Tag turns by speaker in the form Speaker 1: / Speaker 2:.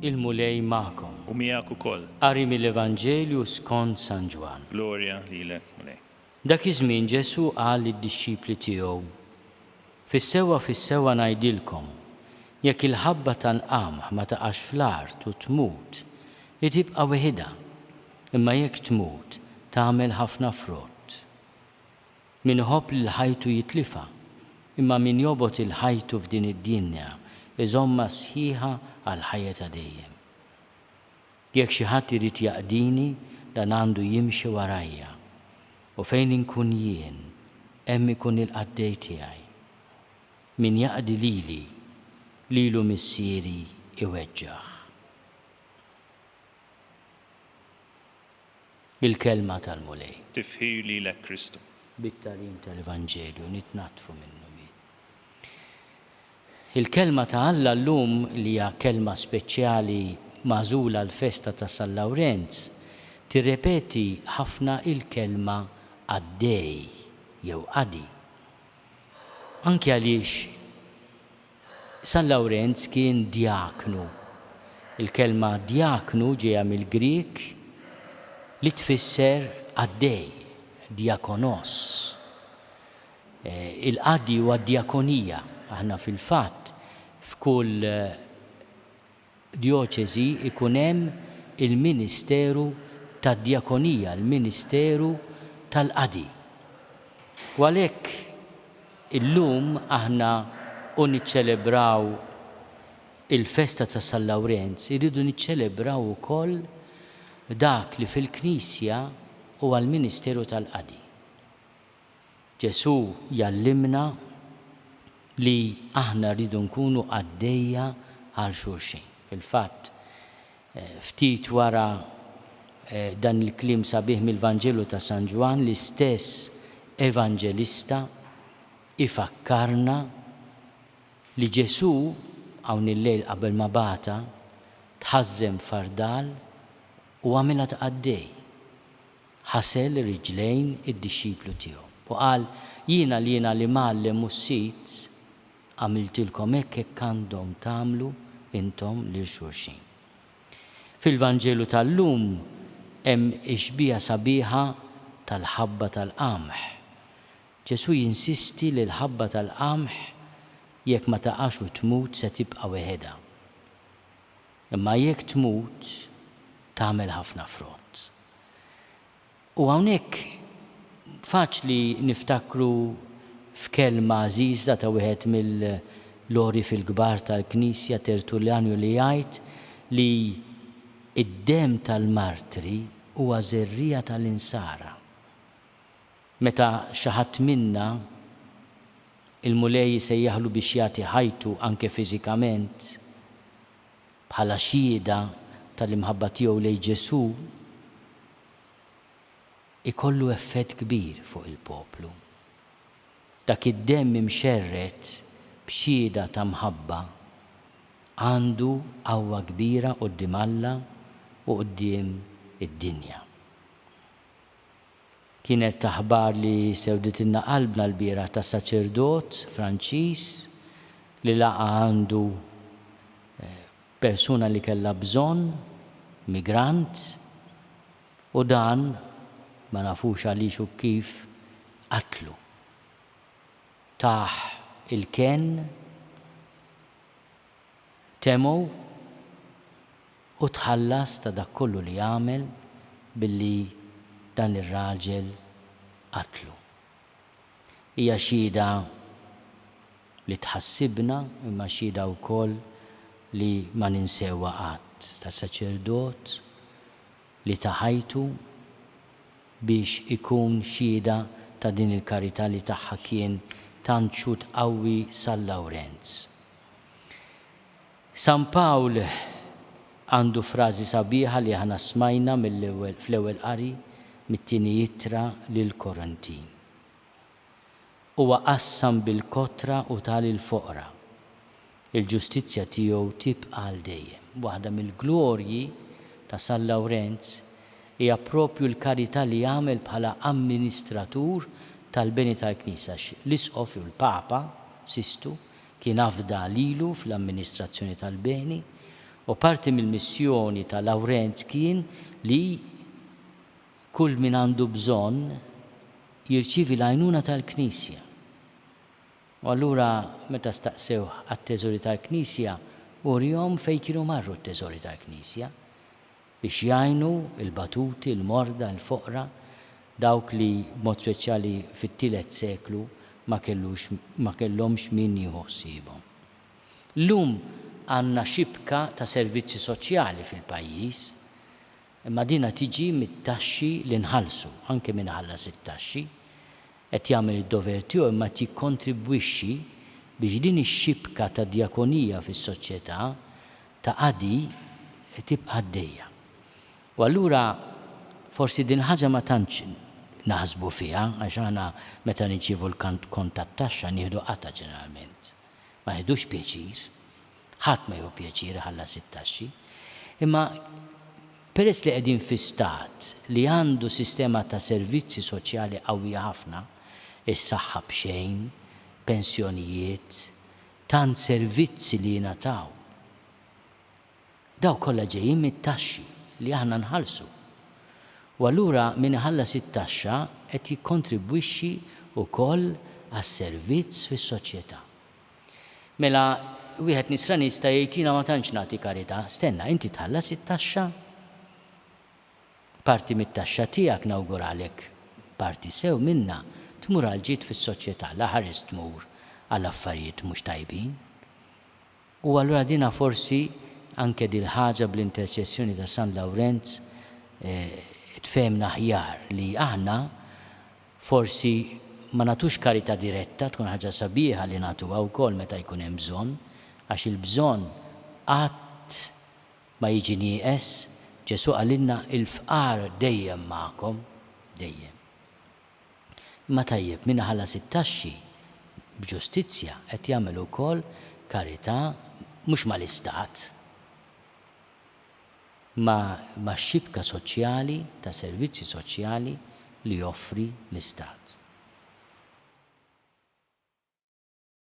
Speaker 1: Il-mulej ma'kom.
Speaker 2: U miegħek ukoll.
Speaker 1: Qari mill-Evanġelju skont San Ġwan.
Speaker 2: Glorja lilek, mulej.
Speaker 1: Dak iż-żmien Ġesu qal lid-dixxipli tiegħu: Fis-sewwa ngħidilkom, jekk il-ħabba tal-qamħ ma taqax fl-art u tmut, tibqa' weħidha, imma jekk tmut tagħmel ħafna frott. Min iħobb li l-ħajtu jitlifha, imma min jobgħod il-ħajtu f'din id-dinja iżomma sħiħa għal ħajja ta' dejjem. Jekk xi ħadd irid jaqdini, dan għandu jimxi warajja, u fejn inkun jien hemm ikun il-qaddej tiegħi. Min jaqdi lili, lilu missieri iweġġaħ. Il-kelma tal-mulej.
Speaker 2: Tifħir lilek Kristu.
Speaker 1: Bit-tarim tal-Evanġelju nitnatfu minnu. Il-kelma ta' Alla llum li hija kelma speċjali magħżula l-festa ta' San Lawrenz tirrepeti ħafna il-kelma għaddej jew qadi. Anke għaliex San Lawrenz kien djaknu. Il-kelma djaknu ġejja mill-Griek li tfisser għaddej, diakonos. Il-qadi huwa djakonija. Aħna fil-fatt f'kull dioċesi ikun hemm il-Ministeru tad-Djakonija, il-Ministeru tal-Qadi. U għalhekk illum aħna niċċelebraw il-festa ta' San Lawrenz, iridu niċċelebraw ukoll dak li fil-Knisja huwa l-Ministeru tal-Qadi. Ġesu jallimna li aħna rridu nkunu għaddejja għal xulxin. Il-fatt, ftit wara dan il-klim sabiħ mill-Vanġelu ta' San Ġwan, l-istess evanġelista ifakkarna li Ġesu hawn il-lejl qabel ma bata tħażżem fardal u għamilha taqaddej. Ħasel riġlejn id-dixxiplu tiegħu u qal jiena li mallem u sit għamiltilkom hekk għandhom tagħmlu intom lil xulxin. Fil-Vanġelu tal-lum hemm ixbija sabiħa tal-ħabba tal-qamħ. Ġesu jinsisti li l-ħabba tal-qamħ jekk ma taqax u tmut se tibqa' weħedha. Imma jekk tmut tagħmel ħafna frott. U hawnhekk faċli niftakru f'kelma għażiża ta' wieħed mill-lori fil-kbar tal-Knisja Tertuljanju li jgħid li id-dem tal-martri huwa żerrija tal-insara. Meta xi ħadd minna il-mulej jsejjaħlu biex jagħti ħajtu anke fiżikament bħala xhieda tal-imħabba tiegħu lejn Ġesu, ikollu effett kbir fuq il-poplu. Dak id-demm imxerret b'xhieda ta' mħabba għandu qawwa kbira quddiem Alla u quddiem id-dinja. Kienet taħbar li sewditilna qalbna l-bieraħ ta' saċerdot Franċiż li laqa għandu persuna li kellha bżonn, migrant, u dan ma nafux għaliex u kif qatlu. Taħ il-ken, temow u tħallas ta' dak kollu li jagħmel billi dan ir-raġel qatlu. Hija xhieda li tħassibna imma xhieda wkoll li ma ninsewha qatt ta' saċerdot li ta' ħajtu biex ikun xhieda ta' din il-karità li tagħha kien tant xut qawwi San Lawrenz. San Pawl għandu frażi sabiħa li aħna smajna fl-ewwel qari mit-tieni ittra lil Korintin. Huwa qassam bil-kotra u tal il-foqra. Il-ġustizzja tiegħu tibqa' għal dejjem. Waħda mill-glorji ta' San Lawrenz hija proprju l-karità li jagħmel bħala amministratur tal-beni tal-Knisja. L-Isqof u l-Papa Sistu kien afda lilu fl-amministrazzjoni tal-beni U parti mill-missjoni ta' Lawrenz kien li kull min għandu bżonn jirċievi l-għajnuna tal-Knisja. U allura meta staqsew għat-teżori tal-Knisja urihom fejn kienu marru t-teżori tal-Knisja biex jgħinu il-batuti, il-morda, il-foqra, dawk li b'mod speċjali fit-tielet seklu ma kellhomx min jieħu ħsiebhom. Llum għandna xibka ta' servizzi soċjali fil-pajjiż, imma dina tiġi mit-taxxi li nħallsu, anke min ħallas it-taxxi, qed jagħmel id-dover tiegħu imma tikkontribwixxi biex din ix-xibka ta' djakonija fis-soċjetà ta' qadi tibqa' għaddejja. U allura forsi din ħaġa ma tantx naħsbu fiha għax aħna meta niġġiebu l-kont tat-taxxa nieħdu qata ġeneralment. Ma nieħdux pjaċir, ħadd ma jieħu pjaċir ħallas it-taxxi. Imma peress li qegħdin fi stat li għandu sistema ta' servizzi soċjali qawwija ħafna, is-saħħa b'xejn, pensjonijiet, tant servizzi li jingħataw. Daw kollha ġejjin mit-taxxi li aħna nħallsu. U allura min iħallas it-taxxa qed jikkontribwixxi wkoll għas-servizz fis-soċjetà. Mela wieħed nisrani jista' jgħidina ma tantx nagħti karità, stenna inti tħallas it-taxxa? Parti mit-taxxa tiegħek nawguralek parti sew minna tmur għal ġid fis-soċjetà, l-aħares tmur għal affarijiet mhux tajbin. U allura dina forsi anke dil ħaġa bl-interċessjoni ta' San Lawrenz tfehmna aħjar li aħna forsi ma nagħtux karità diretta, tkun ħaġa sabiħa li nagħtuha wkoll meta jkun hemm bżonn, għax il-bżonn qatt ma jiġi nieqes. Ġesu qalilna il-fqar dejjem magħkom, dejjem. Imma tajjeb min ħallas it-taxxi b'ġustizzja qed jagħmel ukoll karità mhux mal-istat, ma' xibka soċjali ta' servizzi soċjali li joffri l-istat.